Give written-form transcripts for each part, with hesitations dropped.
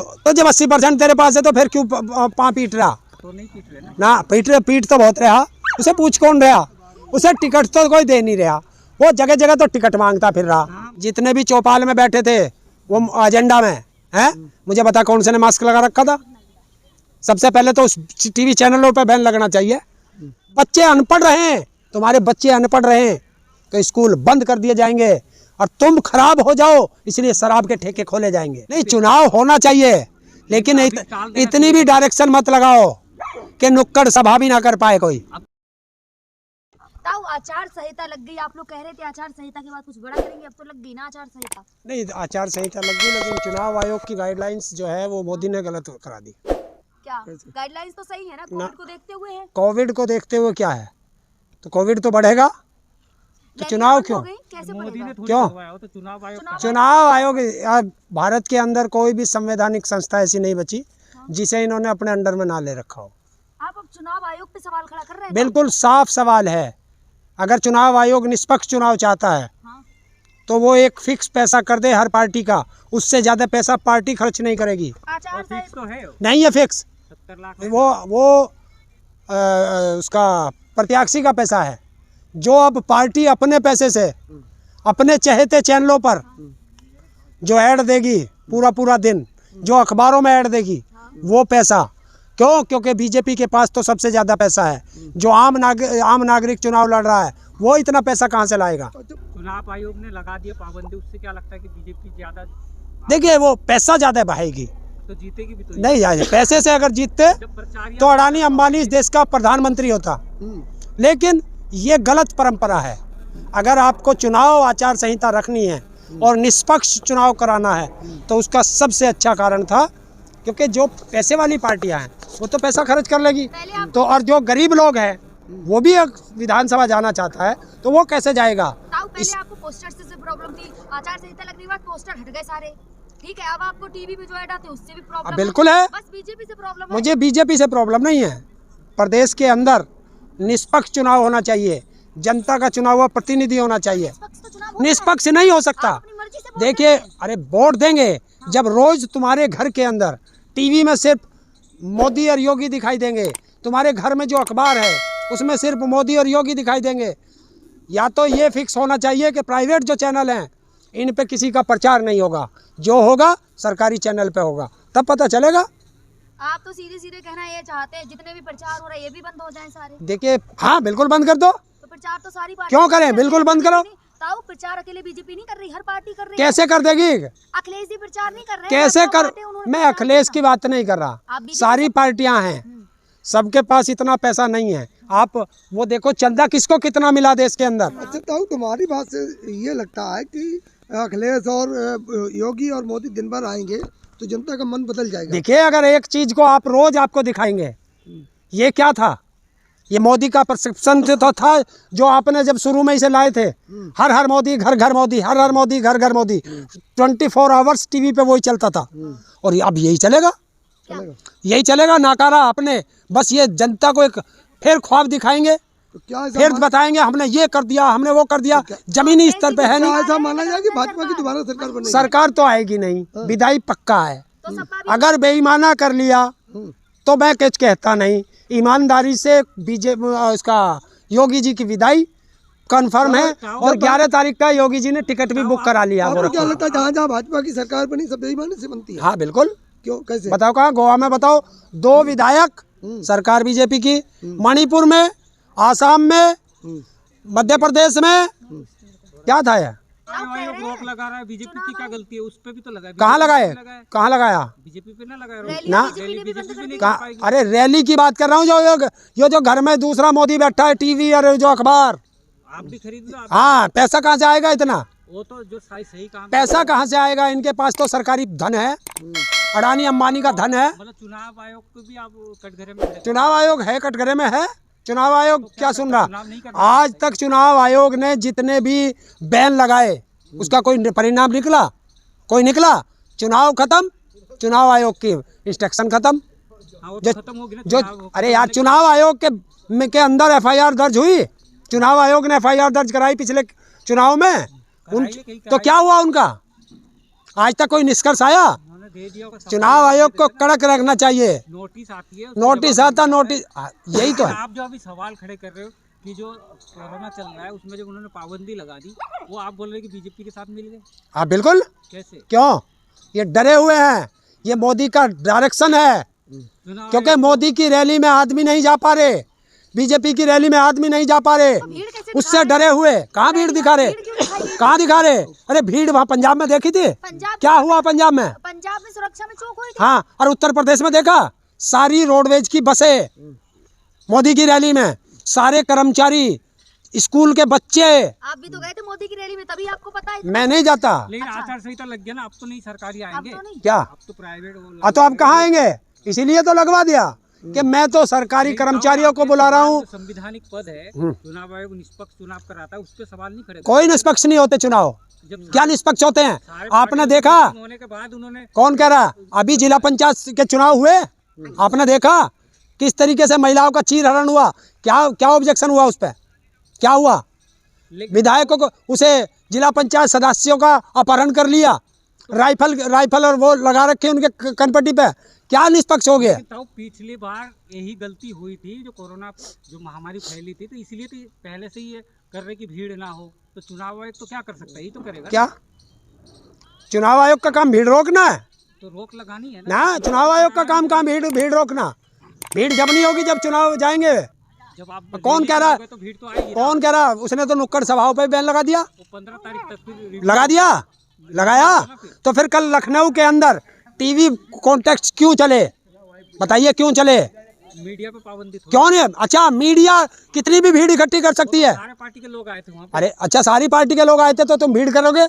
तो जब 80% तेरे पास है तो फिर क्यों पाँ पीट रहा? तो नहीं पीट रहे ना पीट तो बहुत रहा। उसे पूछ कौन रहा? उसे टिकट तो कोई दे नहीं रहा। वो जगह जगह तो टिकट मांगता फिर रहा। जितने भी चौपाल में बैठे थे वो एजेंडा में है, मुझे बता कौन से ने मास्क लगा रखा था? सबसे पहले तो उस टीवी चैनलों पर बैन लगना चाहिए। बच्चे अनपढ़ रहे, तुम्हारे बच्चे अनपढ़ रहे तो स्कूल बंद कर दिए जाएंगे और तुम खराब हो जाओ इसलिए शराब के ठेके खोले जाएंगे। नहीं, चुनाव होना चाहिए लेकिन इतनी भी डायरेक्शन मत लगाओ कि नुक्कड़ सभा भी ना कर पाए कोई। ताऊ आचार संहिता लग गई, आप लोग कह रहे थे आचार संहिता के बाद कुछ बड़ा करेंगे, अब तो लग गई ना आचार संहिता। नहीं, आचार संहिता लग गई लेकिन चुनाव आयोग की गाइडलाइंस जो है वो मोदी ने गलत करा दी। क्या गाइडलाइंस तो सही है ना? कोविड को देखते हुए है। कोविड को देखते हुए क्या है? तो कोविड तो बढ़ेगा तो चुनाव क्यों? कैसे बढ़ेगा? क्यों? तो चुनाव आयोग यार, भारत के अंदर कोई भी संवैधानिक संस्था ऐसी नहीं बची जिसे इन्होंने अपने अंडर में ना ले रखा हो। आप अब चुनाव आयोग पे सवाल खड़ा कर रहे हैं? बिल्कुल साफ सवाल है। अगर चुनाव आयोग निष्पक्ष चुनाव चाहता है तो वो एक फिक्स पैसा कर दे हर पार्टी का, उससे ज्यादा पैसा पार्टी खर्च नहीं करेगी। आचार फिक्स तो है, नहीं है फिक्स, 70 लाख वो उसका प्रत्याशी का पैसा है जो अब पार्टी अपने पैसे से अपने चहेते चैनलों पर जो ऐड देगी पूरा दिन, जो अखबारों में ऐड देगी, वो पैसा क्यों? क्योंकि बीजेपी के पास तो सबसे ज़्यादा पैसा है। जो आम नागरिक चुनाव लड़ रहा है वो इतना पैसा कहाँ से लाएगा? चुनाव आयोग ने लगा दिया पाबंदी, उससे क्या लगता है कि बीजेपी ज़्यादा? देखिए वो पैसा ज़्यादा बहाएगी तो जीतेगी भी तो नहीं जाए। पैसे से अगर जीतते तो अडानी अंबानी इस देश का प्रधानमंत्री होता। लेकिन ये गलत परंपरा है। अगर आपको चुनाव आचार संहिता रखनी है और निष्पक्ष चुनाव कराना है तो उसका सबसे अच्छा कारण था क्योंकि जो पैसे वाली पार्टियां हैं वो तो पैसा खर्च कर लेगी, तो और जो गरीब लोग हैं वो भी विधानसभा जाना चाहता है तो वो कैसे जाएगा? पहले आपको पोस्टर से प्रॉब्लम थी, आचार संहिता लगने के बाद पोस्टर हट गए सारे, ठीक है। अब आपको टीवी पे जो ऐड आते हैं उससे भी प्रॉब्लम बिल्कुल है। बस बीजेपी से प्रॉब्लम है। मुझे बीजेपी से प्रॉब्लम नहीं है। प्रदेश के अंदर निष्पक्ष चुनाव होना चाहिए, जनता का चुनाव हुआ प्रतिनिधि होना चाहिए। निष्पक्ष नहीं हो सकता। देखिए, अरे वोट देंगे जब रोज तुम्हारे घर के अंदर टीवी में सिर्फ मोदी और योगी दिखाई देंगे, तुम्हारे घर में जो अखबार है उसमें सिर्फ मोदी और योगी दिखाई देंगे। या तो ये फिक्स होना चाहिए कि प्राइवेट जो चैनल हैं इन पे किसी का प्रचार नहीं होगा, जो होगा सरकारी चैनल पे होगा, तब पता चलेगा। आप तो सीधे सीधे कहना ये चाहते हैं जितने भी प्रचार हो रहा है ये भी बंद हो जाए सारे? देखिए, हाँ बिल्कुल बंद कर दो। तो प्रचार तो सारी पार्टी क्यों करें? बिल्कुल बंद करो। ताऊ प्रचार अकेले बीजेपी नहीं कर रही, हर पार्टी कर रही है। कैसे कर देगी? अखिलेश जी प्रचार नहीं कर रहे हैं। कैसे कर? मैं अखिलेश की बात नहीं कर रहा, सारी पार्टियां हैं, सबके पास इतना पैसा नहीं है। आप वो देखो चंदा किसको कितना मिला देश के अंदर। अच्छा ताऊ, तुम्हारी बात से ये लगता है कि अखिलेश और योगी और मोदी दिन भर आएंगे तो जनता का मन बदल जाएगा? देखिए, अगर एक चीज को आप रोज आपको दिखाएंगे, ये क्या था? ये मोदी का परसेप्शन तो था जो आपने जब शुरू में इसे लाए थे, हर हर मोदी घर घर मोदी, हर हर मोदी घर घर मोदी, 24 आवर्स टीवी पे वही चलता था। और अब यही चलेगा, यही चलेगा नाकारा आपने। बस ये जनता को एक फिर ख्वाब दिखाएंगे, तो क्या फिर बताएंगे हमने ये कर दिया, हमने वो कर दिया। जमीनी स्तर पे है नहीं। ऐसा माना जाए कि भाजपा की दोबारा सरकार बनेगी? सरकार तो आएगी नहीं, विदाई पक्का है। अगर बेईमाना कर लिया तो मैं कुछ कहता नहीं। ईमानदारी से बीजेपी इसका योगी जी की विदाई कंफर्म है और 11 तारीख का योगी जी ने टिकट भी बुक करा लिया। आपको क्या लगता है जहाँ जहाँ भाजपा की सरकार बनी सब बेईमानी से बनती है? हाँ बिल्कुल। क्यों, कैसे? बताओ कहाँ? गोवा में बताओ, 2 विधायक सरकार बीजेपी की, मणिपुर में, आसाम में, मध्य प्रदेश में क्या था? ये रोक लगा रहा है, बीजेपी की क्या गलती है? उस पे भी तो लगाया। कहाँ लगाए? कहाँ लगाया? बीजेपी पे ना लगाया ना। अरे रैली की बात कर रहा हूँ, जो घर में दूसरा मोदी बैठा है, टीवी और जो अखबार आप भी खरीद लो। हाँ, पैसा कहाँ से आएगा इतना? वो तो जो सही काम, पैसा कहाँ से आएगा? इनके पास तो सरकारी धन है, अडानी अंबानी का धन है। मतलब चुनाव आयोग को भी आप कटघरे में? चुनाव आयोग है कटघरे में है। चुनाव आयोग क्या सुन रहा? आज तक चुनाव आयोग ने जितने भी बैन लगाए उसका कोई परिणाम निकला? कोई निकला? चुनाव खत्म, चुनाव आयोग की इंस्ट्रक्शन खत्म। जो अरे यार, चुनाव आयोग के अंदर एफआईआर दर्ज हुई, चुनाव आयोग ने एफआईआर दर्ज कराई पिछले चुनाव में, तो क्या हुआ उनका? आज तक कोई निष्कर्ष आया? दे दिया होगा, चुनाव आयोग को कड़क रखना चाहिए। नोटिस आती है, नोटिस आता, नोटिस यही तो है। आप जो अभी सवाल खड़े कर रहे हो कि जो कोरोना चल रहा है उसमें जब उन्होंने पाबंदी लगा दी, वो आप बोल रहे हैं कि बीजेपी के साथ मिल गए, हाँ बिल्कुल। कैसे? क्यों? ये डरे हुए हैं, ये मोदी का डायरेक्शन है। चुनाव क्योंकि मोदी की रैली में आदमी नहीं जा पा रहे, बीजेपी की रैली में आदमी नहीं जा पा रहे, भीड़ कैसे उससे डरे हुए। कहाँ भीड़ दिखा रहे, भीड़ क्यों दिखाई दे रही? कहाँ दिखा रहे? अरे भीड़ वहाँ पंजाब में देखी थी, पंजाब क्या हुआ पंजाब में? पंजाब में सुरक्षा में चौक हुई थी। हाँ, और उत्तर प्रदेश में देखा, सारी रोडवेज की बसें मोदी की रैली में, सारे कर्मचारी, स्कूल के बच्चे। आप भी तो गए थे मोदी की रैली में, तभी आपको पता है। मैं नहीं जाता। लेकिन आचार संहिता लग गया ना, अब तो नहीं सरकारी अब आएंगे, तो नहीं। क्या? अब तो प्राइवेट तो अब कहाँ आएंगे? इसीलिए तो लगवा दिया कि मैं तो सरकारी कर्मचारियों को बुला रहा हूँ। संवैधानिक पद है, चुनाव आयोग निष्पक्ष चुनाव कराता है, उस पर सवाल नहीं खड़े। कोई निष्पक्ष नहीं होते चुनाव, जब क्या निष्पक्ष होते हैं? सारे आपने पार्टी देखा? होने के बाद उन्होंने कौन कह रहा? अभी जिला पंचायत के चुनाव हुए, आपने देखा किस तरीके से महिलाओं का चीर हरण हुआ? क्या क्या ऑब्जेक्शन हुआ उस पर? क्या हुआ? विधायकों को, उसे जिला पंचायत सदस्यों का अपहरण कर लिया, राइफल और वो लगा रखे उनके कनपट्टी पे। क्या निष्पक्ष हो गए? तो पिछली बार यही गलती हुई थी, जो कोरोना जो महामारी फैली थी, तो इसलिए तो पहले से ही ये कर रहे कि भीड़ ना हो। तो चुनाव आयोग तो क्या कर सकता है, ये तो करेगा क्या चुनाव आयोग का काम भीड़ रोकना है तो रोक लगानी है ना? चुनाव आयोग का काम भीड़ रोकना। भीड़ जब नहीं होगी जब चुनाव जाएंगे। जब आप कौन कह रहा? तो भीड़ तो आएगी। कौन कह रहा? उसने तो नुक्कड़ सभाओं पे बैन लगा दिया। वो 15 तारीख तक फिर लगा दिया, लगाया। तो फिर कल लखनऊ के अंदर टीवी कॉन्टेक्ट क्यों चले? बताइए क्यों चले? मीडिया पे पाबंदी थोड़ी। क्यों नहीं? अच्छा, मीडिया कितनी भी भीड़ इकट्ठी कर सकती है। सारे पार्टी के लोग आए थे वहाँ पे। अरे अच्छा, सारी पार्टी के लोग आए थे तो तुम भीड़ करोगे?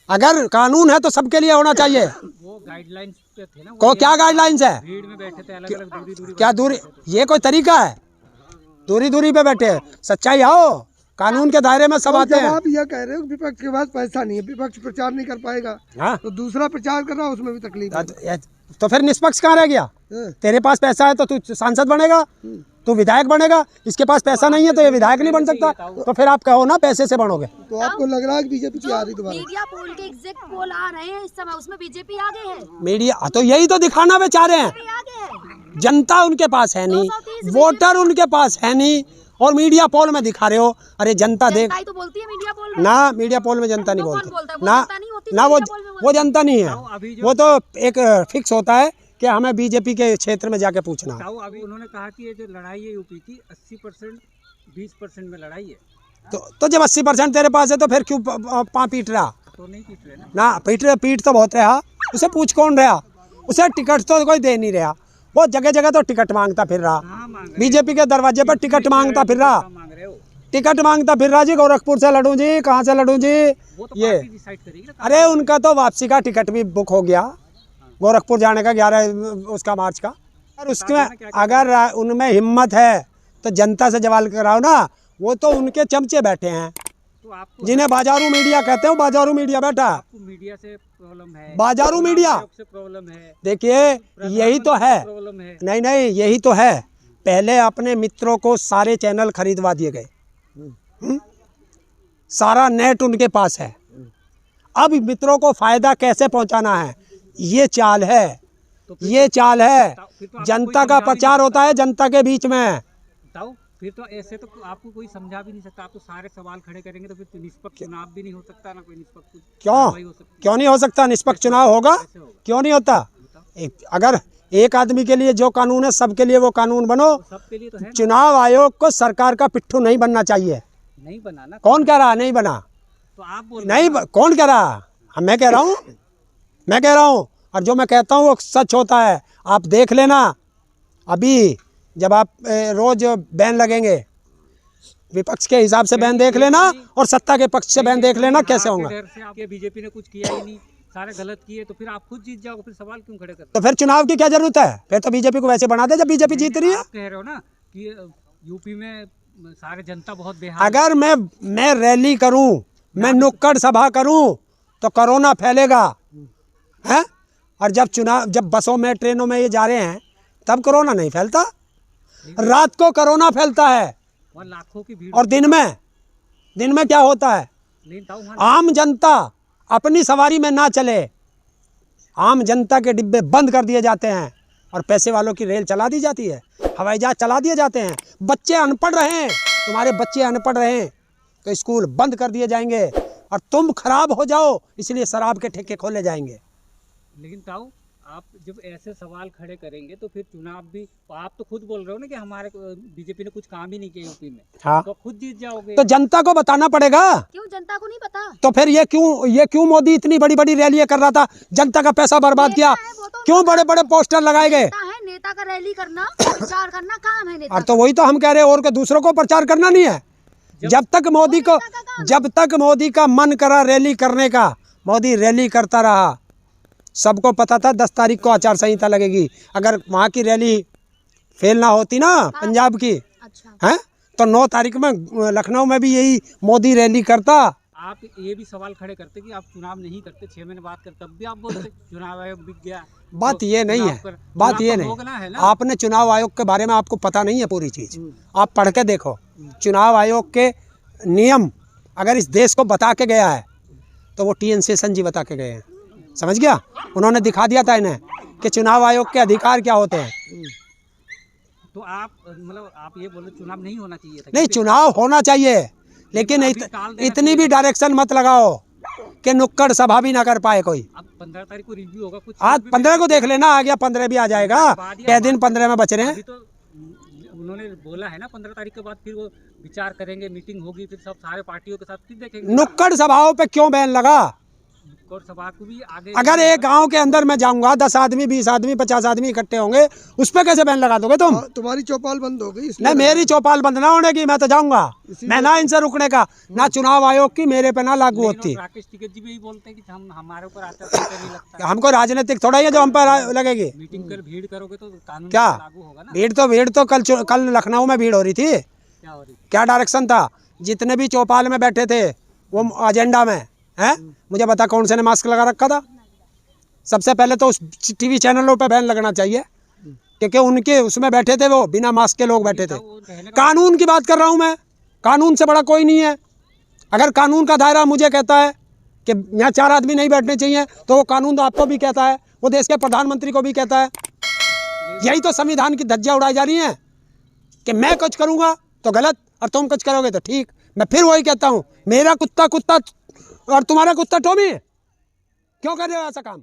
अगर कानून है तो सबके लिए होना चाहिए। वो गाइडलाइंस पे थे ना, को क्या गाइडलाइंस है? भीड़ में बैठे थे, अलग अलग दूरी क्या दूरी? ये कोई तरीका है? दूरी पे बैठे, सच्चाई आओ, कानून के दायरे में सब आते जब हैं। आप यह कह रहे हो कि विपक्ष के पास पैसा नहीं है, विपक्ष प्रचार नहीं कर पाएगा, हाँ, तो दूसरा प्रचार कर रहा उसमें भी तकलीफ है। तो फिर निष्पक्ष कहाँ रह गया? हाँ। तेरे पास पैसा है तो तू सांसद बनेगा, तू विधायक बनेगा। इसके पास पैसा नहीं है तो ये विधायक नहीं बन सकता। तो फिर आप कहो ना पैसे से बनोगे। तो आपको लग रहा है कि बीजेपी की आ रही दोबारा? मीडिया पोल के एग्जैक्ट पोल आ रहे हैं इस समय, उसमें बीजेपी आगे है। मीडिया तो यही तो दिखाना वे चाह रहे हैं। बीजेपी आगे है। जनता उनके पास है नहीं, 230 वोटर उनके पास है नहीं, और मीडिया पोल में दिखा रहे हो। अरे जनता देख जनता ही तो बोलती है मीडिया पोल में। ना, मीडिया पोल में जनता नहीं तो कौन बोलती बोलता है? वो ना, जनता नहीं होती, ना मीडिया पोल में वो जनता नहीं है। अभी जो वो तो एक फिक्स होता है कि हमें बीजेपी के क्षेत्र में जाके पूछना है। ताऊ अभी उन्होंने कहा कि ये जो लड़ाई है यूपी की 80% 20% में लड़ाई है। तो जब 80% तेरे पास है तो फिर क्यों पीट रहा? तो नहीं पीट रहे ना। ना पीट तो बहुत रहा। उसे पूछ कौन रहा? उसे टिकट तो कोई दे नहीं रहा। वो जगह जगह तो टिकट मांगता फिर रहा, कहाँ मांग रहे? बीजेपी के दरवाजे पर टिकट मांगता फिर रहा, कहाँ मांग रहे हो? टिकट मांगता फिर रहा जी। गोरखपुर से लड़ूं जी, कहाँ से लड़ूं जी? वो तो ये पार्टी डिसाइड करेगी ना। अरे उनका तो वापसी का टिकट भी बुक हो गया, गोरखपुर जाने का 11 उसका मार्च का। और उसमें अगर उनमें हिम्मत है तो जनता से सवाल कराओ ना। वो तो उनके चमचे बैठे हैं, तो आपको जिन्हें बाजारू मीडिया कहते हो। बाजारू मीडिया बैठा, आपको मीडिया से प्रॉब्लम है, बाजारू मीडिया। आयोग से प्रॉब्लम है, देखिए यही तो है। प्रॉब्लम है। नहीं यही तो है। पहले अपने मित्रों को सारे चैनल खरीदवा दिए गए, सारा नेट उनके पास है। अब मित्रों को फायदा कैसे पहुंचाना है, ये चाल है, ये चाल है। फिर तो जनता का प्रचार होता है जनता के बीच में। बताओ, फिर तो ऐसे तो आपको कोई समझा भी नहीं सकता। आप तो सारे सवाल खड़े करेंगे तो फिर तो निष्पक्ष चुनाव भी नहीं हो सकता, ना कोई निष्पक्ष कार्रवाई हो सकती। क्यों नहीं हो सकता? निष्पक्ष चुनाव होगा, कैसे होगा? क्यों नहीं होता? अगर एक आदमी के लिए जो कानून है सबके लिए वो कानून बनो। सबके लिए तो है ना। चुनाव आयोग को सरकार का पिट्ठू नहीं बनना चाहिए। नहीं बनाना। कौन कह रहा नहीं बना? तो आप बोल नहीं कौन कह रहा? मैं कह रहा हूँ, मैं कह रहा हूँ। और जो मैं कहता हूँ वो सच होता है। आप देख लेना, अभी जब आप रोज बैन लगेंगे, विपक्ष के हिसाब से बैन देख लेना और सत्ता के पक्ष से बैन देख लेना कैसे होगा। डर से आपके बीजेपी ने कुछ किया ही नहीं, सारे गलत किए, तो फिर आप खुद जीत जाओगे। फिर सवाल क्यों खड़े करते तो फिर चुनाव की क्या जरूरत है? फिर तो बीजेपी को वैसे बना दे जब बीजेपी जीत रही है। आप कह रहे हो ना कि यूपी में सारे जनता बहुत बेहाल। अगर मैं रैली करूं, मैं नुक्कड़ सभा करूं तो कोरोना फैलेगा, हैं? और जब बसों में ट्रेनों में ये जा रहे हैं तब कोरोना नहीं फैलता। रात को कोरोना फैलता है वहाँ लाखों की भीड़। और दिन में क्या होता है? लेकिन ताऊ वहाँ आम जनता अपनी सवारी में ना चले, आम जनता के डिब्बे बंद कर दिए जाते हैं और पैसे वालों की रेल चला दी जाती है, हवाई जहाज चला दिए जाते हैं। बच्चे अनपढ़ रहें, तुम्हारे बच्चे अनपढ़ रहें तो स्कूल बंद कर दिए जाएंगे और तुम खराब हो जाओ इसलिए शराब के ठेके खोले जाएंगे। लेकिन ताऊ, आप जब ऐसे सवाल खड़े करेंगे तो फिर चुनाव भी, आप तो खुद बोल रहे हो ना कि हमारे बीजेपी ने कुछ काम ही नहीं किया यूपी में, हाँ। तो खुद जीत जाओगे। तो जनता को बताना पड़ेगा। क्यों जनता को नहीं पता? तो फिर ये क्यों मोदी इतनी बड़ी बड़ी रैलियां कर रहा था, जनता का पैसा बर्बाद किया? क्यों बड़े बड़े पोस्टर लगाए गए? नेता का रैली करना, प्रचार करना काम है नेता। और तो वही तो हम कह रहे हैं, और को दूसरों को प्रचार करना नहीं है। जब तक मोदी का मन करा रैली करने का, मोदी रैली करता रहा। सबको पता था 10 तारीख को आचार संहिता लगेगी। अगर वहाँ की रैली फेल ना होती ना पंजाब की, अच्छा हैं, तो 9 तारीख में लखनऊ में भी यही मोदी रैली करता। आप ये भी सवाल खड़े करते कि आप चुनाव नहीं करते, 6 महीने बात करते, तब भी आप बोलते चुनाव आयोग बिक गया। बात ये नहीं है, बात ये नहीं। आपने चुनाव आयोग के बारे में, आपको पता नहीं है पूरी चीज़। आप पढ़ के देखो, चुनाव आयोग के नियम अगर इस देश को बता के गया है तो वो टी एन शेषन जी बता के गए हैं। समझ गया? उन्होंने दिखा दिया था इन्हें कि चुनाव आयोग के अधिकार क्या होते हैं। तो आप मतलब आप ये बोले चुनाव नहीं होना चाहिए था? नहीं, चुनाव होना चाहिए, लेकिन इतनी भी डायरेक्शन मत लगाओ कि नुक्कड़ सभा भी ना कर पाए कोई। अब 15 तारीख को रिव्यू होगा, कुछ आज 15 को देख लेना, आ गया 15 भी आ जाएगा। 6 दिन 15 में बच रहे हैं। अभी तो उन्होंने बोला है ना 15 तारीख के बाद फिर वो विचार करेंगे, मीटिंग होगी, फिर सब सारे पार्टियों के साथ फिर देखेंगे। नुक्कड़ सभाओं पे क्यों बैन लगा? नुक्कड़ सभा को भी आगे, अगर एक गांव के अंदर मैं जाऊंगा, 10 आदमी 20 आदमी 50 आदमी इकट्ठे होंगे, उस पर कैसे बैन लगा दोगे तुम? तुम्हारी चौपाल बंद हो गई नहीं, मेरी चौपाल बंद ना होने की, मैं तो जाऊंगा। मैं ना इनसे रुकने का, ना चुनाव आयोग की मेरे पे ना लागू होती। राकेश टिकैत जी भी यही बोलते हैं कि हमारे ऊपर आचार संहिता नहीं लगता। हमको राजनीतिक थोड़ा ही है जो हम पर लगेगी। मीटिंग कर भीड़ करोगे तो कानून क्या लागू होगा ना। भीड़ तो कल लखनऊ में भीड़ हो रही थी। क्या हो रही? क्या डायरेक्शन था? जितने भी चौपाल में बैठे थे वो एजेंडा में है, मुझे बता कौन से ने मास्क लगा रखा था? सबसे पहले तो उस टीवी चैनलों पे बैन लगना चाहिए, क्योंकि उनके उसमें बैठे थे, वो बिना मास्क के लोग बैठे थे। कानून की बात कर रहा हूँ मैं, कानून से बड़ा कोई नहीं है। अगर कानून का दायरा मुझे कहता है कि यहाँ 4 आदमी नहीं बैठने चाहिए, तो वो कानून तो आपको भी कहता है, वो देश के प्रधानमंत्री को भी कहता है। यही तो संविधान की धज्जियाँ उड़ाई जा रही हैं कि मैं कुछ करूँगा तो गलत और तुम कुछ करोगे तो ठीक। मैं फिर वही कहता हूँ, मेरा कुत्ता और तुम्हारा कुत्ता टॉमी, क्यों कर रहे हो ऐसा काम?